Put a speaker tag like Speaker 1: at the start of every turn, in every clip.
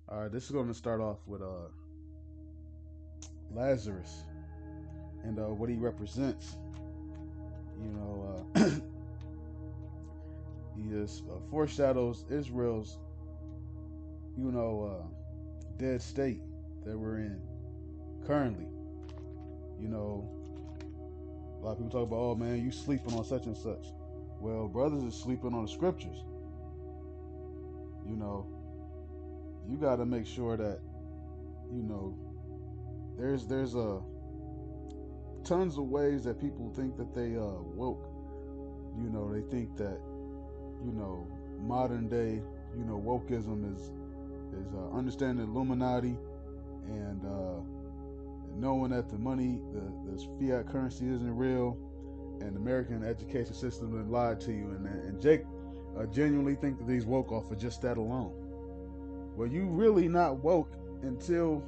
Speaker 1: All right, this is going to start off with Lazarus and what he represents. You know, he is foreshadows Israel's, dead state that we're in currently. You know, a lot of people talk about, oh man, you sleeping on such and such. Well, brothers is sleeping on the scriptures. You know, you got to make sure that you know there's a tons of ways that people think that they woke. You know, they think that modern day wokeism is understanding Illuminati and knowing that the money, the fiat currency isn't real, and the American education system has lied to you. And Jake genuinely think that he's woke off of just that alone. Well, you really not woke until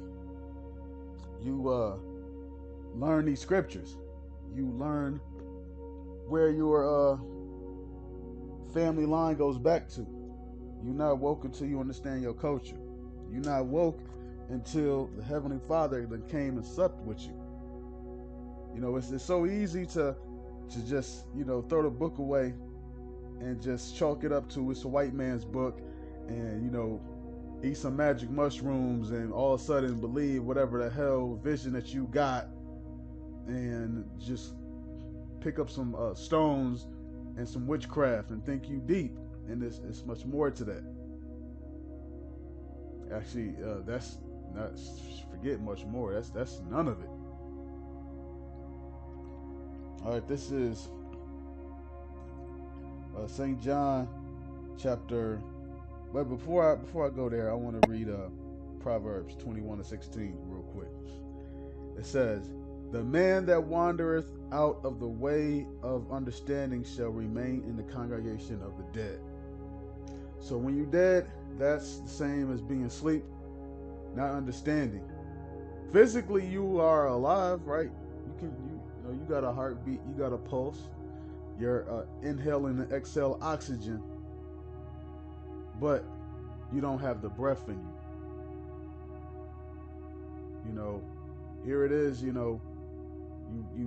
Speaker 1: you learn these scriptures. You learn where your family line goes back to. You're not woke until you understand your culture. You're not woke until the Heavenly Father then came and supped with you. You know, it's so easy to just throw the book away and just chalk it up to it's a white man's book, and eat some magic mushrooms and all of a sudden believe whatever the hell vision that you got, and just pick up some stones and some witchcraft and think you deep. And it's much more to that. Actually, that's not, forget much more. That's none of it. All right, this is St. John chapter. But before I go there, I want to read Proverbs 21:16 real quick. It says, "The man that wandereth out of the way of understanding shall remain in the congregation of the dead." So when you're dead, that's the same as being asleep, not understanding. Physically, you are alive, right? You got a heartbeat, you got a pulse. You're inhaling and exhale oxygen, but you don't have the breath in you. You know, here it is. You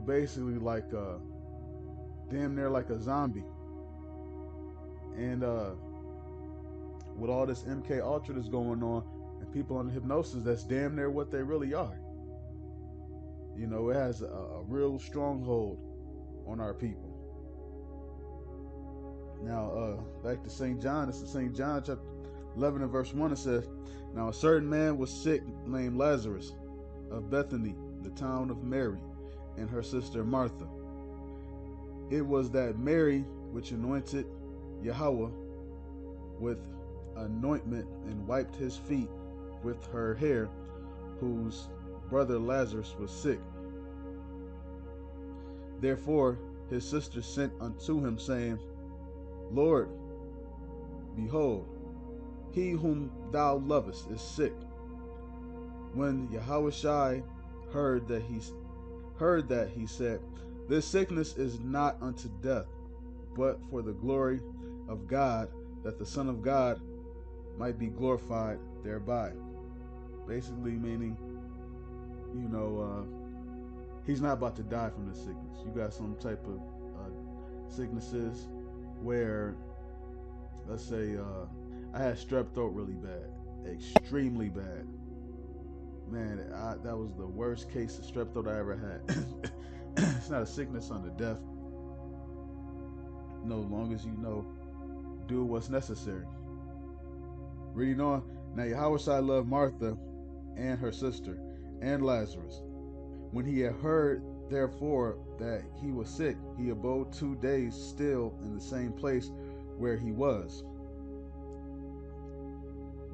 Speaker 1: basically like damn near like a zombie, and with all this MK Ultra that's going on, and people on hypnosis, that's damn near what they really are. It has a real stronghold on our people. Now, back to St. John. This is St. John chapter 11 and verse 1. It says, "Now a certain man was sick named Lazarus of Bethany, the town of Mary, and her sister Martha. It was that Mary which anointed Yahweh with anointment and wiped his feet with her hair, whose brother Lazarus was sick. Therefore his sister sent unto him, saying, Lord, behold, he whom thou lovest is sick." When Yahushua heard that, he said, "This sickness is not unto death, but for the glory of God, that the Son of God might be glorified thereby." Basically meaning, he's not about to die from this sickness. You got some type of sicknesses where, let's say, I had strep throat really bad, extremely bad. Man, that was the worst case of strep throat I ever had. It's not a sickness unto death. No, long as do what's necessary. Reading on. Now Yahushua loved Martha and her sister and Lazarus. When he had heard, therefore, that he was sick, he abode 2 days still in the same place where he was.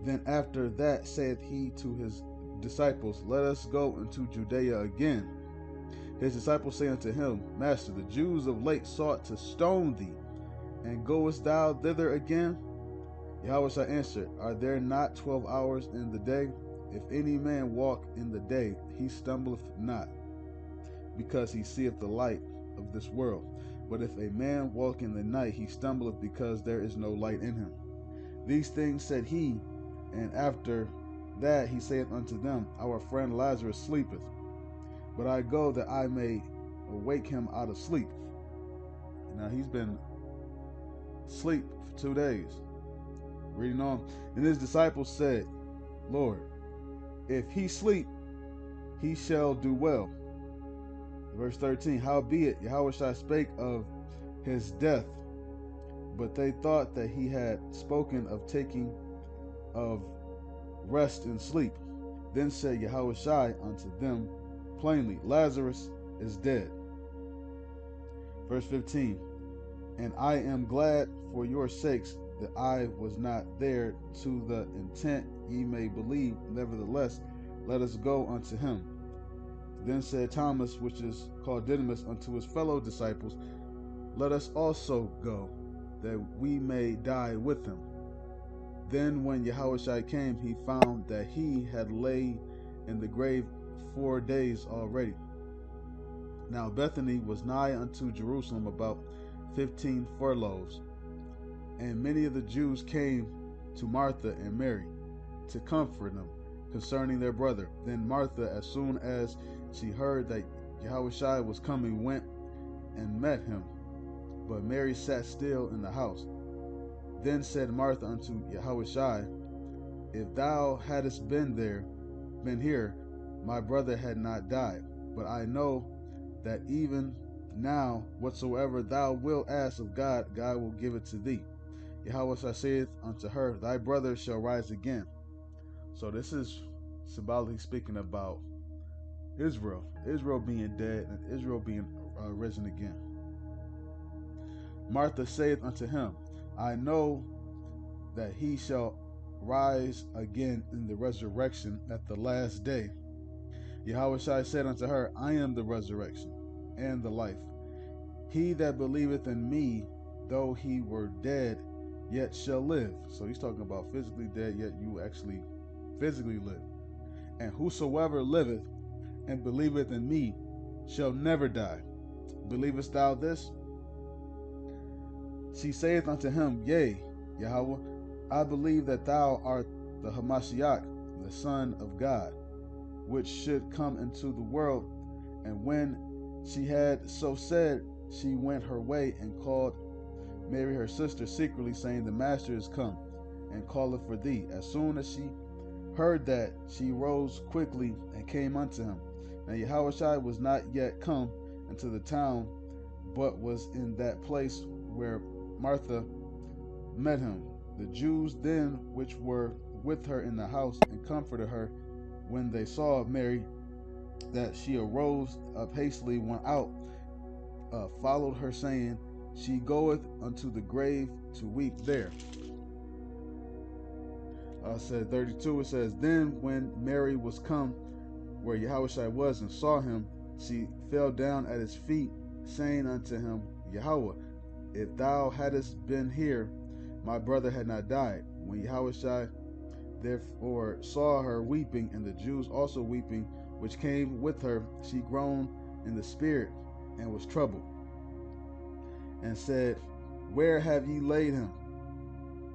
Speaker 1: Then after that saith he to his disciples, Let us go into Judea again. His disciples say unto him, Master, the Jews of late sought to stone thee, and goest thou thither again? Yahweh answered, Are there not 12 hours in the day? If any man walk in the day, he stumbleth not, because he seeth the light of this world. But if a man walk in the night, he stumbleth, because there is no light in him. These things said he, and after that, he saith unto them, Our friend Lazarus sleepeth, but I go that I may awake him out of sleep. Now he's been asleep for 2 days. Reading on. And his disciples said, Lord, if he sleep, he shall do well. Verse 13, howbeit Yahushua spake of his death, but they thought that he had spoken of taking of rest and sleep. Then said Yahushua unto them plainly, Lazarus is dead. Verse 15, and I am glad for your sakes that I was not there, to the intent ye may believe. Nevertheless, let us go unto him. Then said Thomas, which is called Didymus, unto his fellow disciples, Let us also go, that we may die with him. Then when Yahushua came, he found that he had laid in the grave 4 days already. Now Bethany was nigh unto Jerusalem, about 15 furlongs. And many of the Jews came to Martha and Mary to comfort them concerning their brother. Then Martha, as soon as she heard that Yahushua was coming, went and met him. But Mary sat still in the house. Then said Martha unto Yahushua, If thou hadst been here, my brother had not died. But I know that even now, whatsoever thou wilt ask of God, God will give it to thee. Yahushua saith unto her, Thy brother shall rise again. So this is symbolically speaking about Israel being dead and Israel being risen again. Martha saith unto him, I know that he shall rise again in the resurrection at the last day. Yahushua said unto her, I am the resurrection and the life. He that believeth in me, though he were dead, yet shall live. So he's talking about physically dead, yet you actually physically live. And whosoever liveth and believeth in me shall never die. Believest thou this? She saith unto him, Yea, Yahweh, I believe that thou art the Hamashiach, the Son of God, which should come into the world. And when she had so said, she went her way and called Mary her sister secretly, saying, The Master is come, and calleth for thee. As soon as she heard that, she rose quickly and came unto him. Now Yahushua was not yet come into the town, but was in that place where Martha met him. The Jews then which were with her in the house and comforted her, when they saw Mary, that she arose up hastily, went out, followed her, saying, She goeth unto the grave to weep there. Said 32, it says, Then when Mary was come where Yahushua was and saw him, she fell down at his feet, saying unto him, Yahweh, if thou hadst been here, my brother had not died. When Yahushua therefore saw her weeping, and the Jews also weeping, which came with her, she groaned in the spirit and was troubled, and said, Where have ye laid him?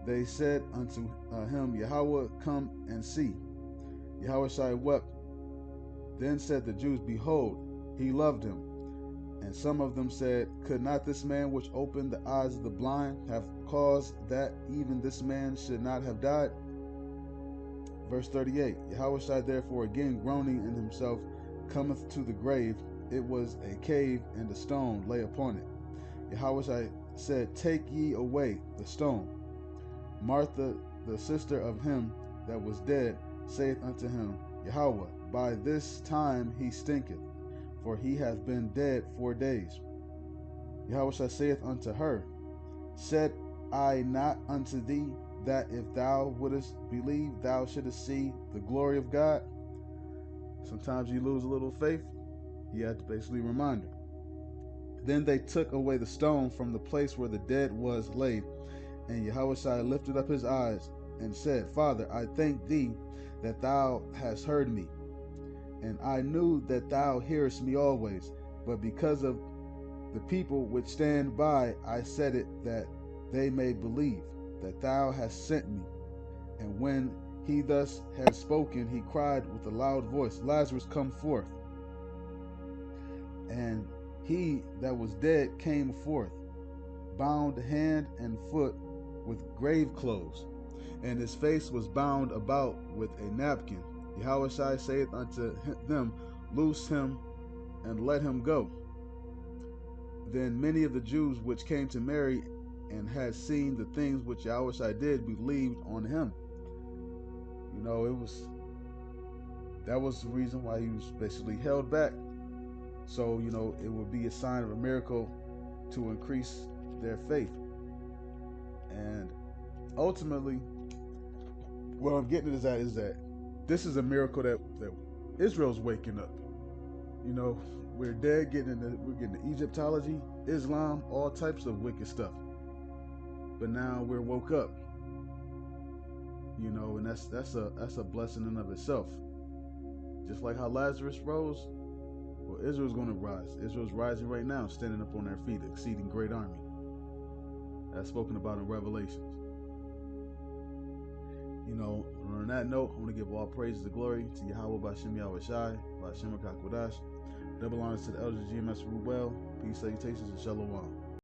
Speaker 1: They said unto him, Yahweh, come and see. Yahushua wept. Then said the Jews, Behold, he loved him. And some of them said, Could not this man which opened the eyes of the blind have caused that even this man should not have died? Verse 38, Yahushua therefore again groaning in himself cometh to the grave. It was a cave, and a stone lay upon it. Yahushua said, Take ye away the stone. Martha, the sister of him that was dead, saith unto him, Yahweh, by this time he stinketh, for he hath been dead 4 days. Yahushua saith unto her, Said I not unto thee, that if thou wouldest believe, thou shouldest see the glory of God? Sometimes you lose a little faith. You have to basically remind her. Then they took away the stone from the place where the dead was laid. And Yahushua lifted up his eyes and said, Father, I thank thee that thou hast heard me. And I knew that thou hearest me always. But because of the people which stand by, I said it, that they may believe that thou hast sent me. And when he thus had spoken, he cried with a loud voice, Lazarus, come forth. And he that was dead came forth, bound hand and foot with grave clothes, and his face was bound about with a napkin. Yahushua saith unto them, Loose him and let him go. Then many of the Jews which came to Mary and had seen the things which Yahushua did believed on him. You know, that was the reason why he was basically held back. So, you know, it would be a sign of a miracle to increase their faith. And ultimately, what I'm getting at is that this is a miracle that Israel's waking up. You know, we're dead, we're getting the Egyptology, Islam, all types of wicked stuff. But now we're woke up. You know, and that's a blessing in of itself. Just like how Lazarus rose, well, Israel's going to rise. Israel's rising right now, standing up on their feet, exceeding great army. That's spoken about in Revelations. You know, on that note, I want to give all praises and glory to Yahweh B'Shem Yahushai, B'Shem HaKakodash. Double honors to the elders of GMS Rubel. Peace, salutations, and shalom.